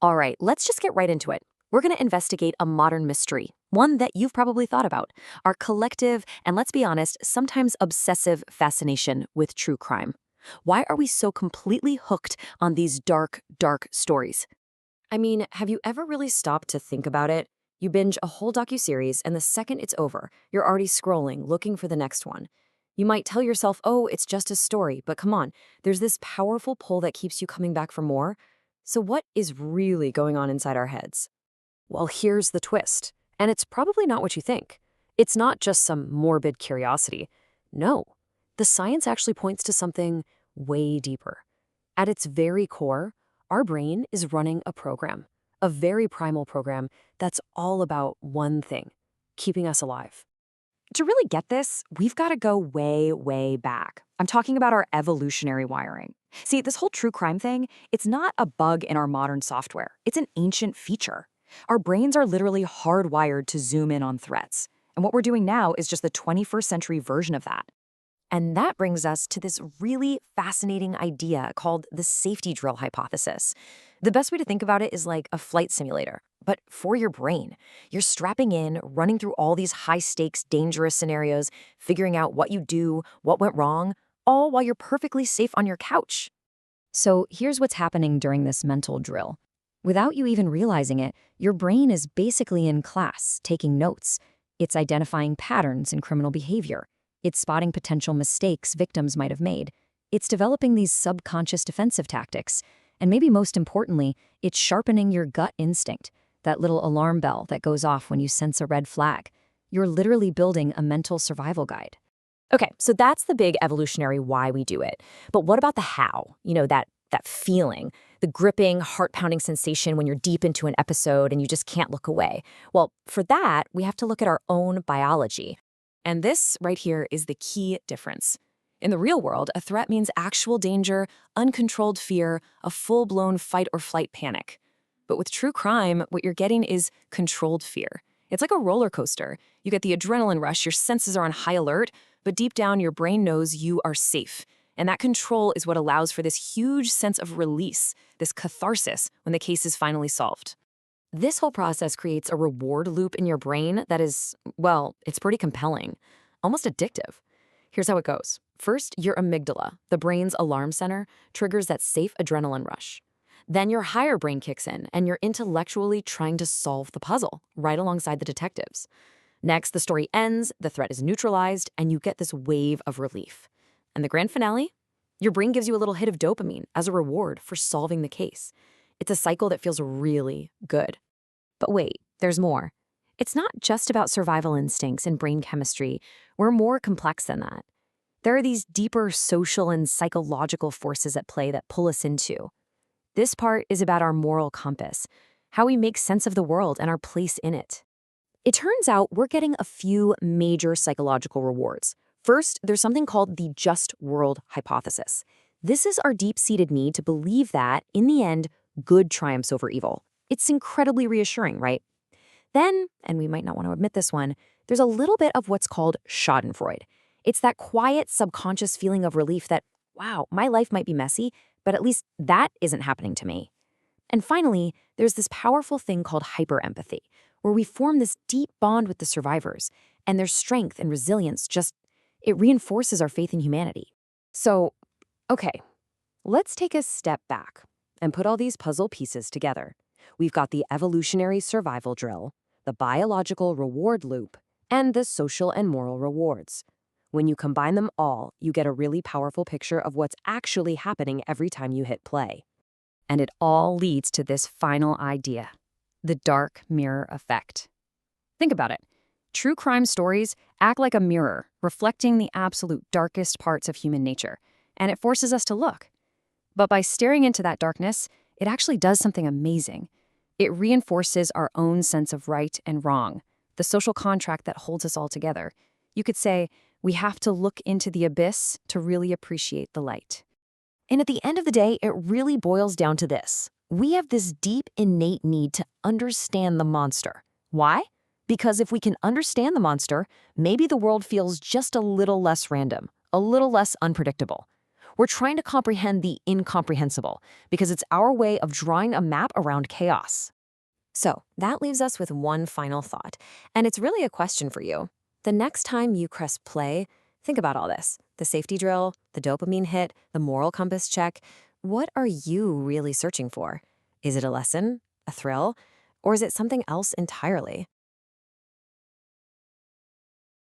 All right, let's just get right into it. We're going to investigate a modern mystery, one that you've probably thought about, our collective, and let's be honest, sometimes obsessive fascination with true crime. Why are we so completely hooked on these dark, dark stories? I mean, have you ever really stopped to think about it? You binge a whole docuseries, and the second it's over, you're already scrolling, looking for the next one. You might tell yourself, oh, it's just a story, but come on, there's this powerful pull that keeps you coming back for more. So what is really going on inside our heads? Well, here's the twist, and it's probably not what you think. It's not just some morbid curiosity. No, the science actually points to something way deeper. At its very core, our brain is running a program, a very primal program that's all about one thing, keeping us alive. To really get this, we've got to go way, way back. I'm talking about our evolutionary wiring. See, this whole true crime thing, it's not a bug in our modern software. It's an ancient feature. Our brains are literally hardwired to zoom in on threats. And what we're doing now is just the 21st century version of that. And that brings us to this really fascinating idea called the safety drill hypothesis. The best way to think about it is like a flight simulator, but for your brain. You're strapping in, running through all these high-stakes, dangerous scenarios, figuring out what you do, what went wrong, all while you're perfectly safe on your couch. So here's what's happening during this mental drill. Without you even realizing it, your brain is basically in class, taking notes. It's identifying patterns in criminal behavior. It's spotting potential mistakes victims might have made. It's developing these subconscious defensive tactics. And maybe most importantly, it's sharpening your gut instinct, that little alarm bell that goes off when you sense a red flag. You're literally building a mental survival guide. Okay, so that's the big evolutionary why we do it. But what about the how? That feeling, the gripping, heart-pounding sensation when you're deep into an episode and you just can't look away. Well, for that, we have to look at our own biology. And this right here is the key difference. In the real world, a threat means actual danger, uncontrolled fear, a full-blown fight or flight panic. But with true crime, what you're getting is controlled fear. It's like a roller coaster. You get the adrenaline rush, your senses are on high alert, but deep down your brain knows you are safe. And that control is what allows for this huge sense of release, this catharsis when the case is finally solved. This whole process creates a reward loop in your brain that is, well, it's pretty compelling, almost addictive. Here's how it goes. First, your amygdala, the brain's alarm center, triggers that safe adrenaline rush. Then your higher brain kicks in, and you're intellectually trying to solve the puzzle, right alongside the detectives. Next, the story ends, the threat is neutralized, and you get this wave of relief. And the grand finale? Your brain gives you a little hit of dopamine as a reward for solving the case. It's a cycle that feels really good. But wait, there's more. It's not just about survival instincts and brain chemistry. We're more complex than that. There are these deeper social and psychological forces at play that pull us into. This part is about our moral compass, how we make sense of the world and our place in it. It turns out we're getting a few major psychological rewards. First, there's something called the just world hypothesis. This is our deep-seated need to believe that, in the end, good triumphs over evil. It's incredibly reassuring, right? Then, and we might not want to admit this one, there's a little bit of what's called schadenfreude. It's that quiet, subconscious feeling of relief that, wow, my life might be messy, but at least that isn't happening to me. And finally, there's this powerful thing called hyperempathy, where we form this deep bond with the survivors, and their strength and resilience it reinforces our faith in humanity. So, okay, let's take a step back and put all these puzzle pieces together. We've got the evolutionary survival drill, the biological reward loop, and the social and moral rewards. When you combine them all, you get a really powerful picture of what's actually happening every time you hit play. And it all leads to this final idea, the dark mirror effect. Think about it. True crime stories act like a mirror, reflecting the absolute darkest parts of human nature, and it forces us to look. But by staring into that darkness, it actually does something amazing. It reinforces our own sense of right and wrong, the social contract that holds us all together. You could say, we have to look into the abyss to really appreciate the light. And at the end of the day, it really boils down to this. We have this deep, innate need to understand the monster. Why? Because if we can understand the monster, maybe the world feels just a little less random, a little less unpredictable. We're trying to comprehend the incomprehensible because it's our way of drawing a map around chaos. So that leaves us with one final thought, and it's really a question for you. The next time you press play, think about all this: the safety drill, the dopamine hit, the moral compass check. What are you really searching for? Is it a lesson, a thrill, or is it something else entirely?